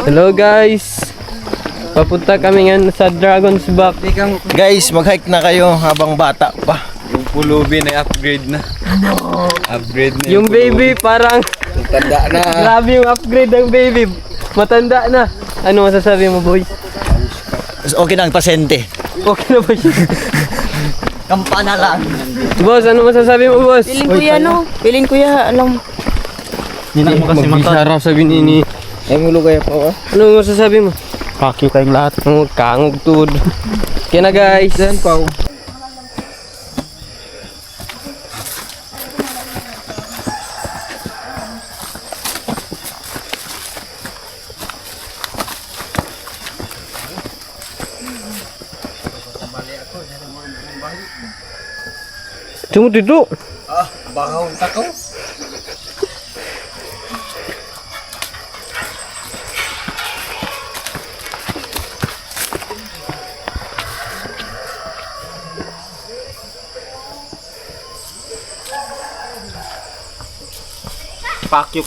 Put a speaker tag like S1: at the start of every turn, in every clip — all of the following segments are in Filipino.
S1: Hello guys. Papunta kami ngayon sa Dragon's Back.
S2: Guys, mag-hike na kayo habang bata pa.
S3: Yung pulubi na upgrade na. Upgrade na
S1: Yung baby parang
S2: Tanda na.
S1: grabe yung upgrade ng baby. Matanda na. Ano masasabi mo, boy?
S2: Okay na ang pasente.
S1: Okay na ba siya?
S2: Kampana lang.
S1: Boss, ano masasabi mo, boss?
S4: Piling ko yan, no? Piling ko yan, alam.
S1: Hindi mo kasi mag-isarap sabi ni.
S2: Ay, mulo kayo po.
S1: Ano masasabi mo?
S2: Pakyo kayong lahat.
S1: Kangog tud. Kaya na guys.
S2: Then, Pao.
S1: Cuma duduk.
S2: Bakaw takaw. Pakyo.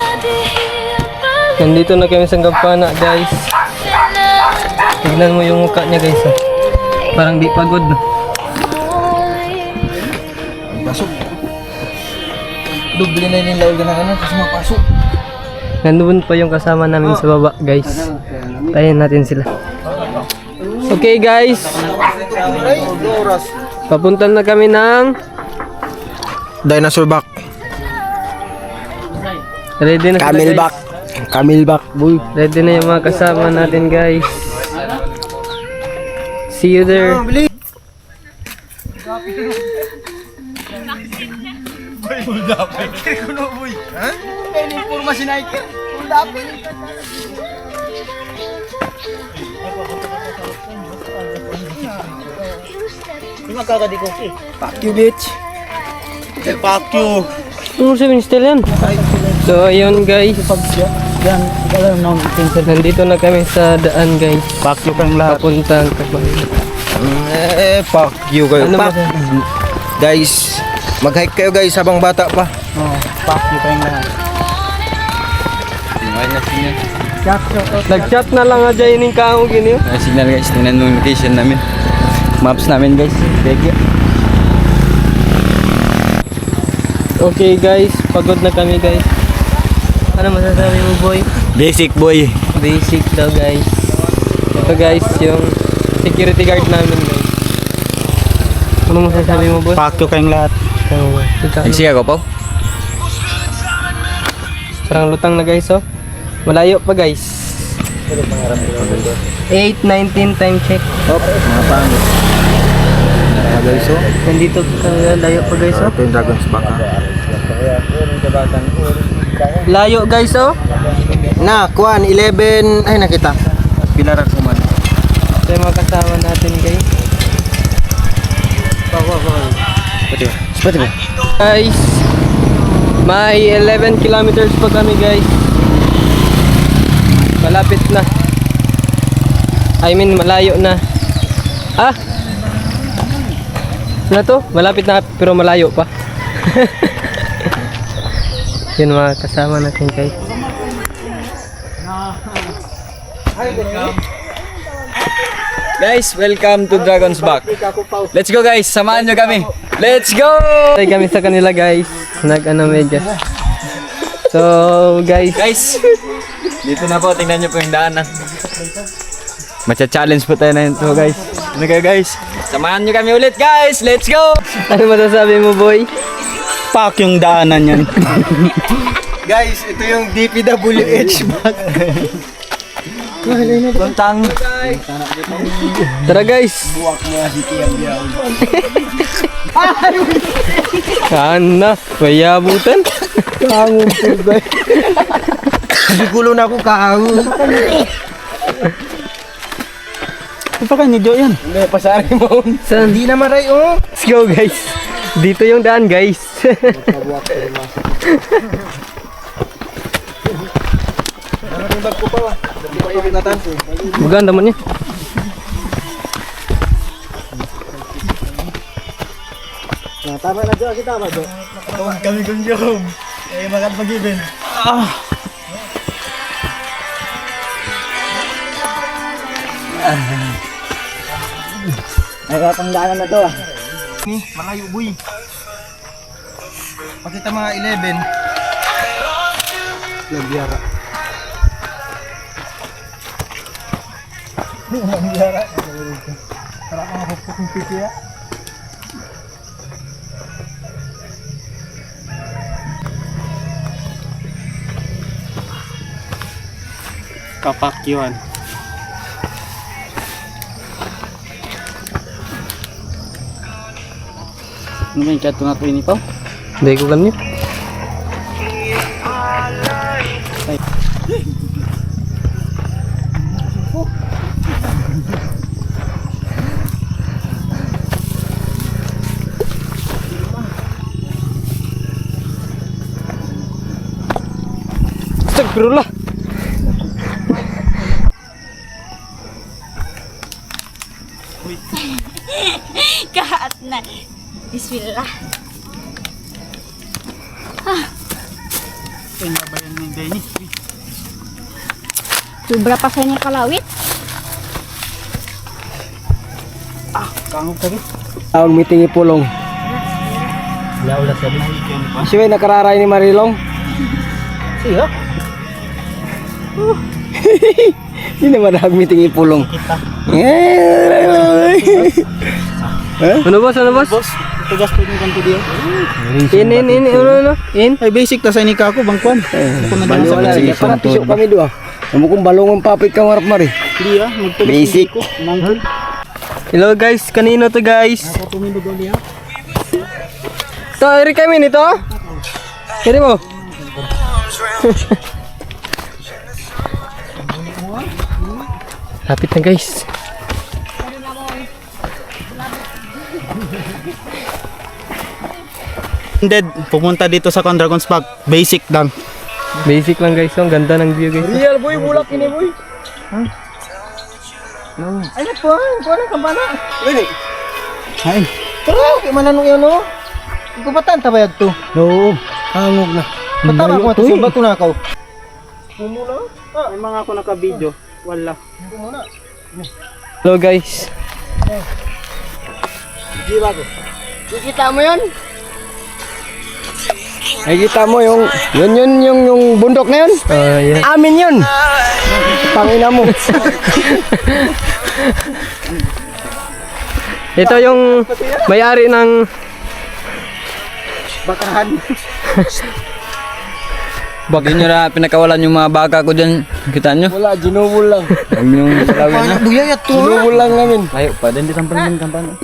S1: Nandito na kami sa Gampana, guys. Tignan mo yung mukha niya, guys. Parang di pagod.
S2: Pasok. Doble na yung lawag na ano kasi mapasok.
S1: Nandun pa yung kasama namin sa baba, guys. Tayin natin sila. Okay, guys. Papunta na kami ng
S2: Dinosaur back.
S1: ready na sila, guys.
S2: Camelback. Camelback, boy.
S1: Ready na yung mga kasama natin, guys. See you there.
S2: Pakyo, bitch. Pakyo.
S1: Ano sabihin still yan? So, ayun, guys. Nandito na kami sa daan, guys.
S2: Pakyo kang lahat.
S1: Papuntang Kabayan.
S2: Pakyo kayo.
S1: Ano
S2: Pak. Guys, mag-hike kayo guys habang bata pa. Pakyo kayong lahat.
S1: Nag-chat na lang nga dyan yung kaong gini.
S3: Signal guys, tingnan mo yung location namin. Maps namin guys. Thank you.
S1: Okay guys, pagod na kami guys. Ano masasabi mo boy?
S2: Basic boy.
S1: Basic daw guys. Ito guys, yung security guard namin guys. Ano masasabi mo boss?
S2: Pakyo kayong lahat.
S3: Nagsiya ko po.
S1: Parang lutang na guys oh. Malayo pa guys. 8:19 time check.
S2: Guys, oh.
S1: Nandito layo pa guys oh.
S2: Ito yung Dragon's Back.
S1: Layo guys oh.
S2: Na, kuan 11 ay nakita. Pilar ako man.
S1: Ito yung mga kasama natin guys.
S2: Pati ba?
S1: Guys, may 11 kilometers pa kami guys. Malapit na. I mean malayo na. Ah! Ano to? Malapit na pero malayo pa. Yun mga kasama natin guys.
S3: Guys, welcome to Dragon's Back. Let's go guys, samahan nyo kami. Let's go!
S1: Tay kami sa kanila guys. Nag-ano medyo. So guys,
S3: Dito na po, tingnan nyo po yung daanan. Matcha-challenge po tayo na ito guys. Ano kayo guys? Samahan nyo kami ulit guys! Let's go!
S1: ano masasabi mo boy?
S2: Pak yung daanan yan. Guys, ito yung DPWH bag.
S3: Puntang.
S1: Tara guys. Kana, payabutan.
S2: Kangon po guys. Sigulo na ako kahawin. Ano pa kayo nyo yan? Hindi, pasari mo.
S1: Saan?
S2: Hindi na maray oh.
S1: Let's go guys. Dito yung daan guys. Maganda man niya.
S2: Tama na dyan, kita ba dyan? Tawag kami kung dyan. Eh, magat mag-ibin.
S3: Nakakang daanan na to ah.
S2: Ni, malayo boy. Pakita mga 11. Lagyara. Lagyara. Para mga hukuk ng pipi ya. Kapakyuan.
S3: Ano ba yung chat nga po ini pa?
S1: Hindi ko ganyan. Astagfirullah.
S4: Kahat na. Bismillah.
S2: Bayan ng Dennis.
S4: Sobra pa sa inyo kalawit.
S2: Kangog ka rin.
S1: Ang meeting ipulong.
S2: Laula sabi.
S1: Siya nakararay ni Marilong.
S2: Siya?
S1: Hindi naman meeting ipulong. Ano boss? Ano boss?
S2: Boss, tugas po yung kanto diyo.
S1: In.
S2: Ay basic ta sa inika ko bangkwan. Ako na lang sa
S1: Baliwala,
S2: basic.
S1: para pisok kami doon. Amo kong balong ang papit ka marap mari.
S2: Hindi ah, magtuloy
S1: Basic.
S2: ko. Manghol.
S1: Hello guys, kanino to guys?
S2: Ako tumindo daw niya.
S1: To, eri kami nito? Eri mo? Lapit na guys.
S2: Dead, pumunta dito sa Dragon's Back. Basic lang.
S1: Basic lang guys, ang ganda ng view guys.
S2: Real boy, bulak ini boy. Ay, po, ang kampana. Wait. Ay. Pero, kaya mananong yun, no? Kupatan tabayag to.
S1: Oo, hangog na.
S2: Patama ko ito,
S1: eh.
S2: ba't tunakaw? Muna? Ah, may mga ako naka-video. Wala. Muna.
S1: Hello guys.
S2: Di ba ko?
S4: Kikita mo yun?
S1: Nakikita mo yung bundok na yun? Yeah. Amin yun. Pangina mo. Ito yung may-ari ng
S2: Bakahan.
S3: Bakit nyo na pinakawalan yung mga baka ko dyan? Kita nyo?
S1: wala, ginubol lang.
S3: Huwag yung salawin nyo.
S2: Buyayat to.
S1: Ginubol lang namin.
S3: Ayo pa, din ditampal yung kampana.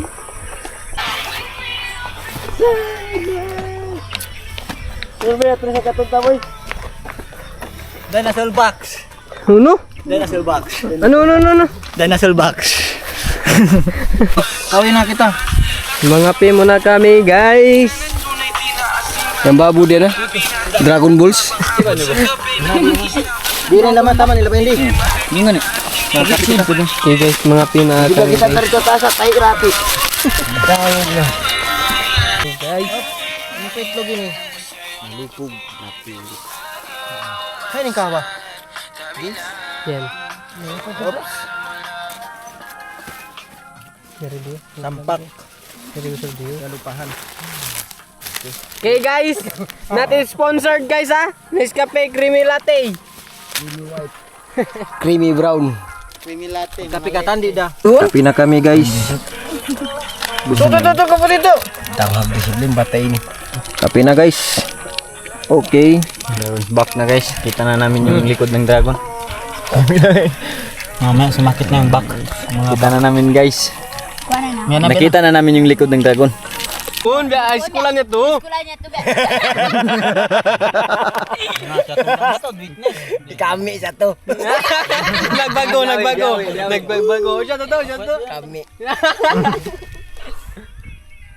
S2: Dinosaur box.
S1: Ano?
S2: Dinosaur box.
S1: Ano?
S2: Dinosaur box. Kawin na kita.
S1: Mga muna kami guys. Yang babu dia na. Dragon Balls.
S2: Di rin naman tama nila pa hindi.
S3: Yung nga
S1: Okay guys, mga na kami guys.
S2: Tarito tasa tayo rapi.
S1: Guys,
S2: Ano pa itlog yun eh? Malipog. Kainin ka ba?
S1: yan.
S2: Oops.
S1: Ready?
S2: Tampak.
S1: Ready sa video.
S2: Kalupahan.
S1: Okay guys, natin sponsored guys ha. Nescafe Creamy Latte. Creamy brown.
S2: Creamy latte. Kapi ka tandi da.
S1: Kapi na kami guys. Tuh ka po dito. Tawag disiplin batay ini. Kapi na guys. Okay.
S3: Back na guys, kita na namin yung likod ng dragon.
S2: Mamaya sumakit na yung back.
S3: Kita na namin guys.
S4: Kuha na na.
S3: Nakita na namin yung likod ng dragon.
S1: Pun, biya ice kulan niya to.
S4: Kulanya to, be.
S1: Kami sa to. Nagbago. Siya to. Kami.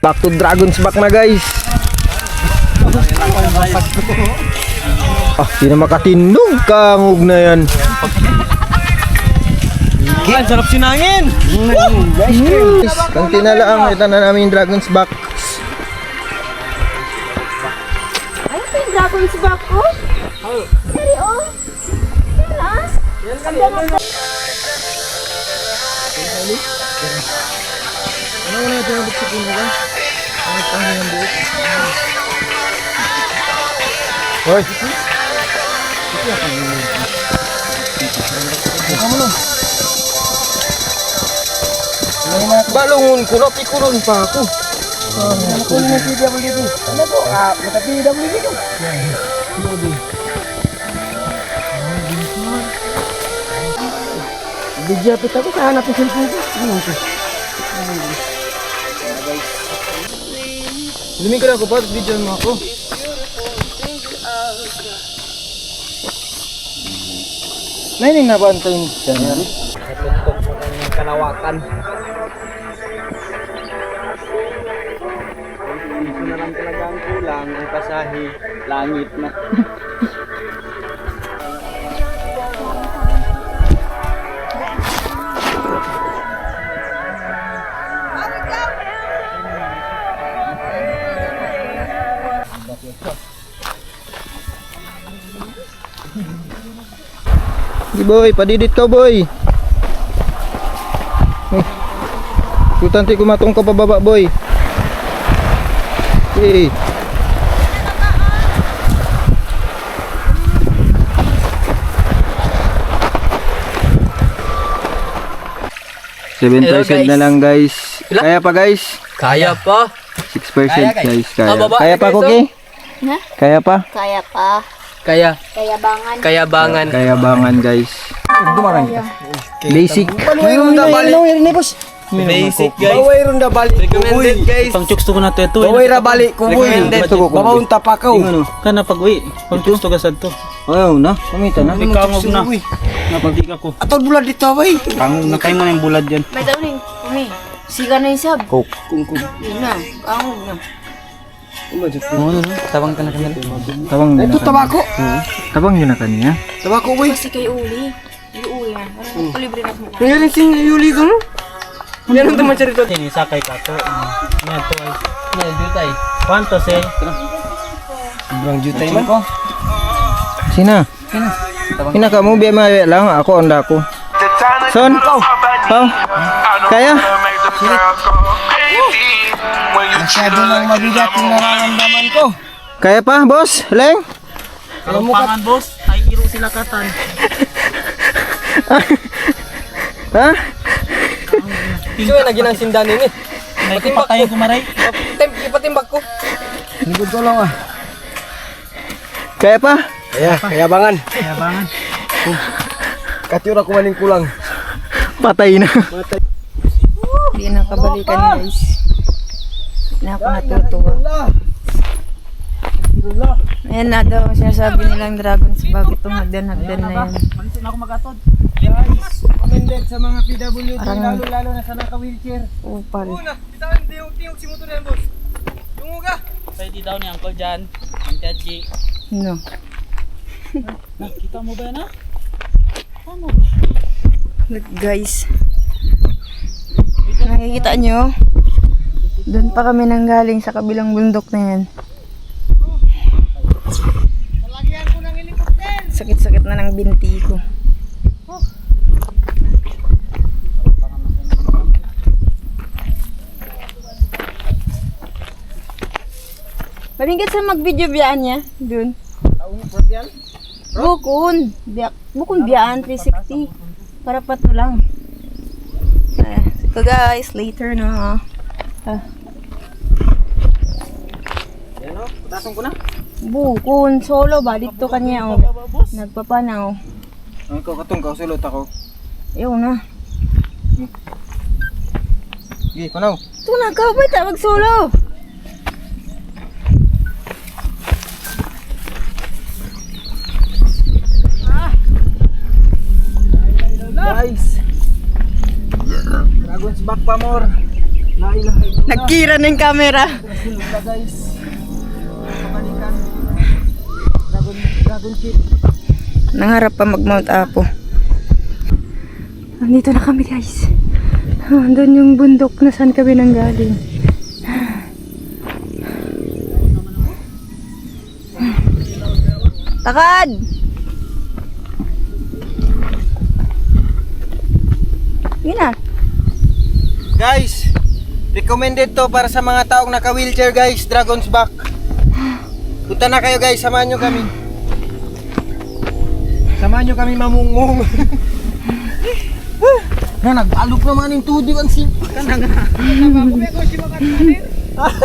S1: Back to Dragon's Back na guys. Di na makatindog kangog na yan. Ang sarap sinangin.
S2: Guys, kanti na lang. Ito na namin yung Dragon's Back.
S4: Ano pa yung Dragon's Back ko? Sorry, oh. Yan ah.
S2: Ano na ito yung buksik mo ba? Ang tango yung buhok. Hoy! Buka mo lang. Balungon ko na, pikuron pa ako. Ako na PWD. Ano to? Mata PWD ko. Bijapit ako sa hanap ng cellphone ko. Ano ito? Luming ko na ako pa, video mo ako. Naining na ba ang time siya?
S3: Natutok mo ng kalawakan. Iso na lang talaga ang kulang, ang pasahe, langit na.
S2: Di boy, padidit ka boy. Kutanti kumatong ka pababa boy. Okay.
S3: Hello,
S2: 7% na
S3: guys.
S2: lang guys.
S3: Ilan?
S2: Kaya pa guys.
S3: Kaya pa.
S2: 6%
S3: Kaya,
S2: guys.
S3: guys.
S2: Kaya.
S3: Baba,
S2: Kaya pa
S3: guys,
S2: Cookie?
S4: Ha?
S2: Kaya pa?
S4: Kaya pa.
S3: Kaya.
S4: Kayabangan.
S3: Kayabangan.
S2: Kaya bangan guys.
S1: Dumarang
S4: Kaya.
S2: Basic.
S1: Mayroon na bali.
S3: Basic guys.
S1: Mayroon na bali.
S3: Recommended guys.
S5: Pang chuksto ko na to ito.
S1: Baway ra bali kuboy.
S3: Recommended.
S1: Babaon tapakaw.
S5: Kana pag uwi. Pang chuksto ka sad to.
S2: Ayaw na. Kumita na.
S5: Ikangog na. Napagdi ka ko.
S1: Atol bulad dito bay.
S5: Kangog na kayo mo na yung bulad dyan.
S4: May daw rin. Kumi. Siga na yung sab.
S2: Coke.
S4: Yun na. Angog na.
S3: Tabang ka na kami.
S2: Tabang yun
S1: Ito
S2: na
S1: tabako.
S2: Tabang yun na kaniya.
S1: Tabako boy.
S4: Kasi kay Uli. Yung Uli na. Parang palibre na mo.
S1: Nangyari sing Yuli doon. Yan ang taman charito.
S5: Ini sakay ka to. Yan to ay.
S3: Yan, jutay.
S5: Kwanto say?
S1: Sobrang jutay man.
S2: Sina? Sina ka mo biya maya lang. Ako anda ko. Son? Oh. Kaya?
S1: Masyado lang mabigat yung nararamdaman ko.
S2: Kaya pa boss? Leng?
S5: Pangan boss. Ay iro sila katan.
S2: Ha?
S3: Ito yung naging ang sindan ini.
S5: May kupatay ko maray.
S3: Ipatimbak ko.
S1: Ligod ko lang ah.
S2: Kaya pa?
S1: Kaya bangan.
S5: Kayabangan.
S1: Katiura ko maning kulang.
S2: Patay na.
S4: Hindi na kabalikan guys. Hindi na ako natutuwa. Ayan na daw. Sinasabi nilang Dragon's Back. Itong hagdan-hagdan na yan.
S5: Malisin ako magatod.
S1: Commended sa mga PWD,
S4: Parang-
S1: lalo na sa naka-wheelchair.
S4: Upal.
S3: Tiyog si motor yan, boss. Yung uga.
S5: Pwede daw ni Uncle Jan. Ang Tedji.
S4: No.
S5: Nakita mo ba yan ha? Ano?
S4: Look guys. Nakikita nyo? Doon pa kami nanggaling sa kabilang bundok na yan. Sakit-sakit na ng binti ko. Maringkat sa mag-video biyaan niya. Doon. Bukon. Bukon biyaan 360. Para pato lang. So guys, later na.
S5: Putason ko na.
S4: Bukon solo ba dito kanya oh. Nagpapanaw.
S2: Ang katong kausulot ako.
S4: Ayaw na.
S2: Sige, panaw.
S4: Ito na ka ba ta mag solo?
S2: Guys. Dragon's Back pa more. La ilaha illallah.
S4: Nagkira na yung camera.
S2: Silta guys. Pabalikan. Dragon ship.
S4: Nangarap pa mag Mount Apo. Nandito na kami guys. Doon yung bundok na saan kami nanggaling. Takad! Yun na.
S2: Guys, Recommended to para sa mga taong naka-wheelchair guys, Dragon's Back. Punta na kayo guys, samahan nyo kami. Samahan nyo kami mamungong. Na nag-alok naman yung tudi ang sim.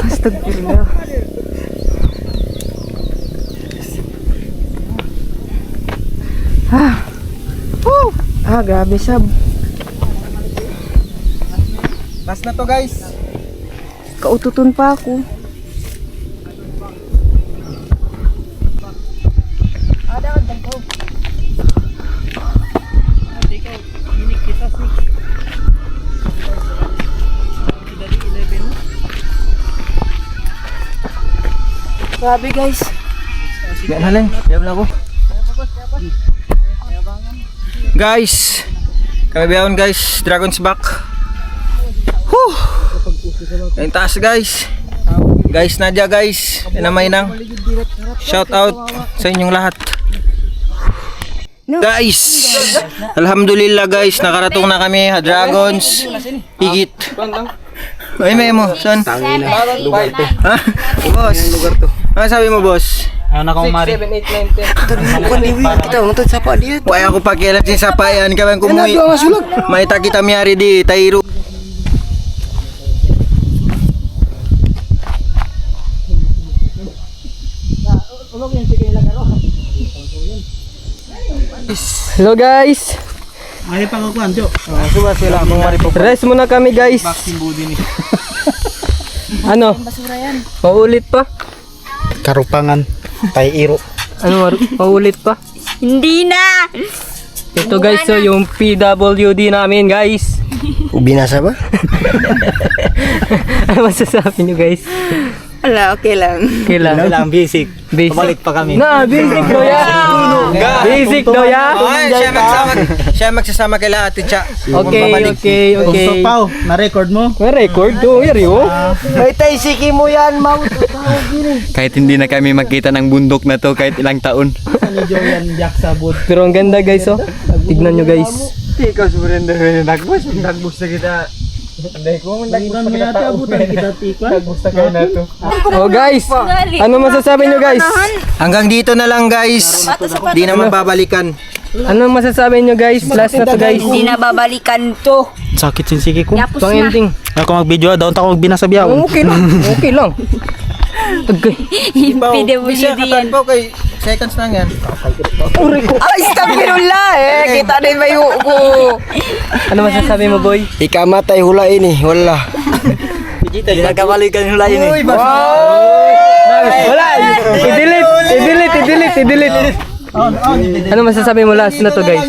S4: Astagfirullah. Grabe sab.
S2: Last na to guys.
S4: Kaututon pa ako. Grabe guys.
S2: Yan haleng, yab na ako. Guys, kami biyahon guys, Dragon's Back. Whew! Yung taas guys. Guys, Nadia guys, inamay nang. Shout out sa inyong lahat. Guys, alhamdulillah guys, nakarating na kami ha Dragons. Higit. Ay, may mo, son.
S1: Lugar to.
S2: Ha? Boss.
S1: Lugar to.
S2: Ano sabi mo, boss?
S5: Ano na kung mari?
S1: 7, 8, 9, 10. Kita untuk sapa dia.
S2: Wala ako pakialam sa sapayan, kawang kumuhi. May kita miyari di, Tairo.
S1: Hello guys.
S5: Mari pa ko kuan, Jo.
S2: Suba sila, mong maripok.
S1: Rest muna kami guys. Ano? Maulit pa?
S5: Karupangan, Tairo.
S1: Ano maulit pa?
S4: Hindi na!
S1: Ito guys, so yung PWD namin guys.
S2: Binasa ba?
S1: Ano masasabi nyo guys?
S4: Wala, okay lang.
S1: Kailangan.
S5: basic.
S1: Basic.
S5: Pabalik pa kami.
S1: Na, basic do ya. Basic do ya.
S2: Ay, siya magsasama kay lahat, Ticha.
S1: Okay.
S5: Gusto pa, na-record mo?
S1: May record do, yari oh.
S2: May taysiki mo yan, Mau.
S3: Kahit hindi na kami makita ng bundok na to kahit ilang taon.
S5: Ni Joyan Jack Sabot.
S1: Pero ang ganda guys oh. Tignan nyo guys.
S2: Ikaw surrender nagbus na kita. Hindi ko
S5: Bukan mo yata abutan kita tikwan.
S2: kayo na to.
S1: Oh guys, ano masasabi nyo guys?
S2: Hanggang dito na lang guys. Di na mababalikan.
S1: Ano masasabi nyo guys? Last na to guys.
S4: Hindi na babalikan to.
S5: Sakit sinsiki ko.
S4: Yapos
S1: Pang
S4: na.
S1: ending.
S5: Ako mag-video daw ako binasabihan.
S1: Okay lang. Okay lang. Okay.
S4: PWD yan.
S2: po kay seconds lang yan.
S4: Ay, astagfirullah eh. Kita din may ko.
S1: Ano masasabi mo boy?
S2: Ikamatay hula ini, wala.
S5: Hindi nagkabalikan yung lain eh.
S1: Wala. I-delete. Ano masasabi mo last na to guys?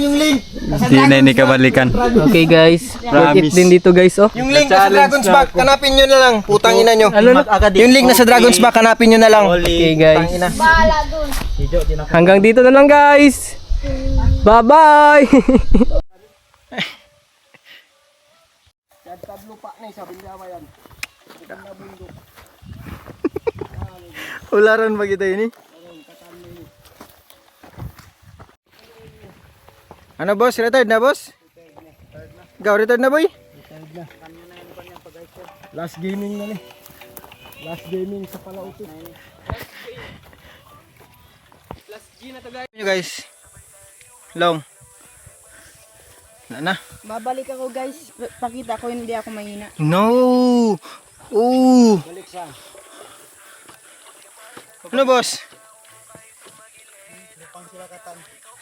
S3: Hindi na ini kabalikan.
S1: Okay guys. Worth it din dito guys oh.
S2: Yung link na sa Dragon's Back, hanapin nyo na lang. Putang ina nyo.
S1: Ano na?
S2: Yung link na sa Dragon's Back, hanapin nyo na lang.
S1: Okay guys.
S2: Ina.
S1: Hanggang dito na lang guys. Bye-bye.
S2: Ularan ba kita ini? Ano boss? Retired na boss? Ikaw retired na boy? Last gaming na ni. Last gaming sa Palauto. Last G na to guys. Long. Na.
S4: Babalik ako guys. Pakita ko hindi ako mahina.
S2: No. Ooh. Ano boss?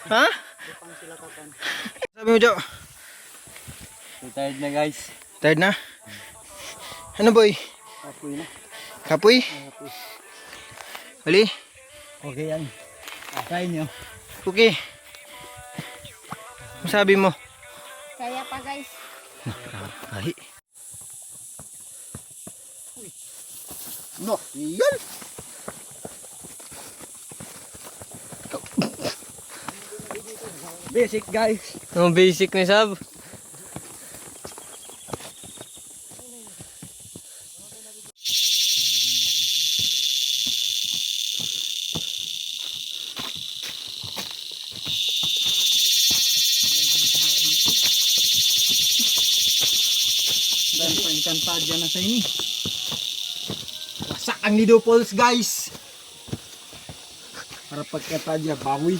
S2: Ha? Sabi mo Jo?
S3: Retired na guys.
S2: Tired na? Ano boy? Kapoy. Hali?
S5: Okay yan. Kaya nyo.
S2: Okay. Masabi mo?
S4: Kaya pa guys.
S2: Ay. No, yan.
S5: Basic guys.
S1: Ang basic ni Sab.
S2: Tanta dyan na sa ini. Wasak ang Nido Falls guys. Para pagkata dyan, bawi.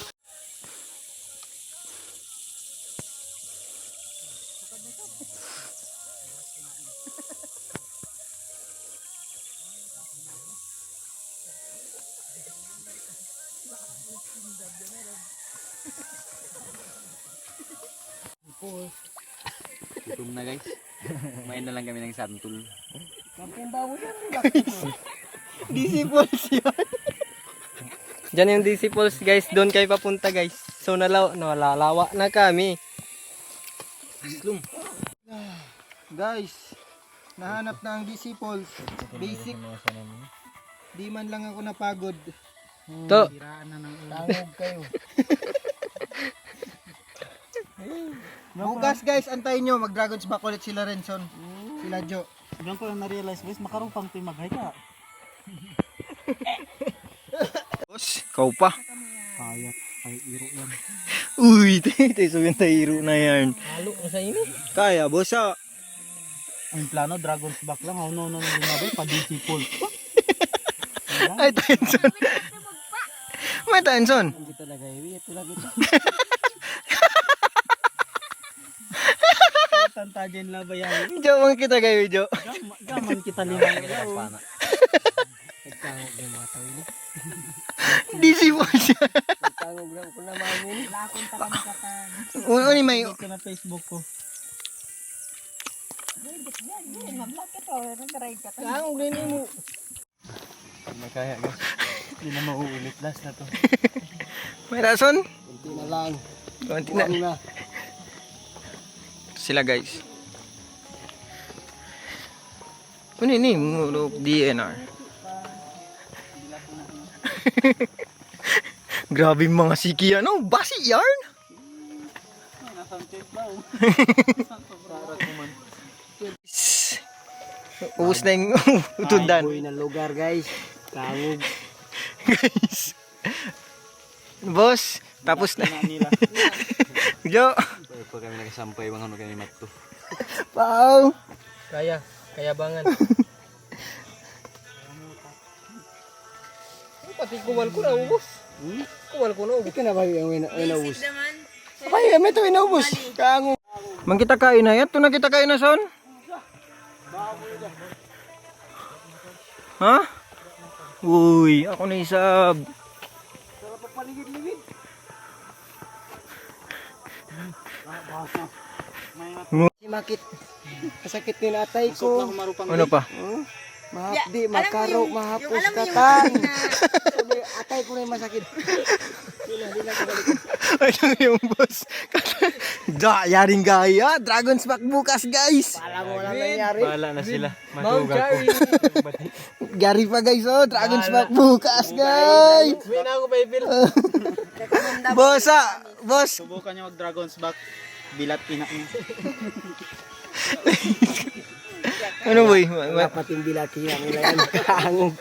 S3: Gutom na guys. Kumain na lang kami ng santol.
S1: DC Falls yan. Diyan yung DC Falls guys, doon kayo papunta guys. So nalalawa na kami. Guys, nahanap na ang DC Falls. Basic. Di man lang ako napagod. To. Tangog kayo. Bukas guys, antayin nyo. Mag-Dragons back ulit sila Renson. Sila Jo.
S5: Diyan ko lang na-realize, guys, makarong pang timaghay ka.
S2: Boss, ikaw pa.
S5: Kaya, ay iro yan.
S2: Uy, tayo sabihin tayo iro na yan.
S1: Halo na sa ini.
S2: Kaya, boss ah.
S5: Ang plano, Dragon's Back lang. How no, lumabay, pa-DC Falls.
S2: Ay, Tenson. May Tenson.
S1: Hindi talaga iwi. Ito lagi ito.
S5: Tanta dyan labayan.
S2: Jo, mga kita kayo, Jo.
S5: Gaman kita limang.
S1: Nagtangog yung mga tao ini.
S2: DC Falls yan.
S1: Nagtangog lang ko na mamin.
S4: Wala akong talamikatan.
S2: Uni may...
S5: Ito na Facebook ko.
S4: Mag-vlog ka to. Nag-ride ka to.
S1: Tangog din mo.
S5: May kaya guys. Hindi na mauulit. Last na to.
S2: May rason?
S1: Kunti na lang.
S2: Konti
S1: Buwang
S2: na.
S1: na.
S2: Sila guys. Ano ini? Mulog DNR. Grabe yung mga siki ano? Basi yarn? Ubus na yung utundan.
S1: Boy na lugar guys. Tangog.
S2: Guys. Boss, tapos na. Jo.
S3: Pag kami nakasampay, mga ano kami matto.
S2: Pau.
S1: Kaya bangan. Pati kuwal ko na ubos. Kuwal ko na ubos. Ito na ba yung inaubos?
S4: naman.
S2: Ay, may ito inaubos. Kango. Man kita kain na yan. Ito na kita kain na son. Ha? Uy, ako na isab.
S1: Makit. Kasakit din atay ko.
S2: Ano pa?
S1: Mahapdi, makaro, mahapos katan. Atay ko na yung masakit.
S2: Ay lang yung boss. Yaring gaya. Dragon's back bukas guys.
S1: Alam mo wala nangyari.
S3: Bahala na sila.
S1: Mount Jerry.
S2: Gary pa guys oh. Dragon's back bukas guys.
S1: Win ako pa ipil.
S2: Boss ah. Boss.
S5: Subukan nyo mag-Dragon's Back. Bilat pinak niya.
S2: Ano boy?
S1: Dapat yung bilati yan. Kangog.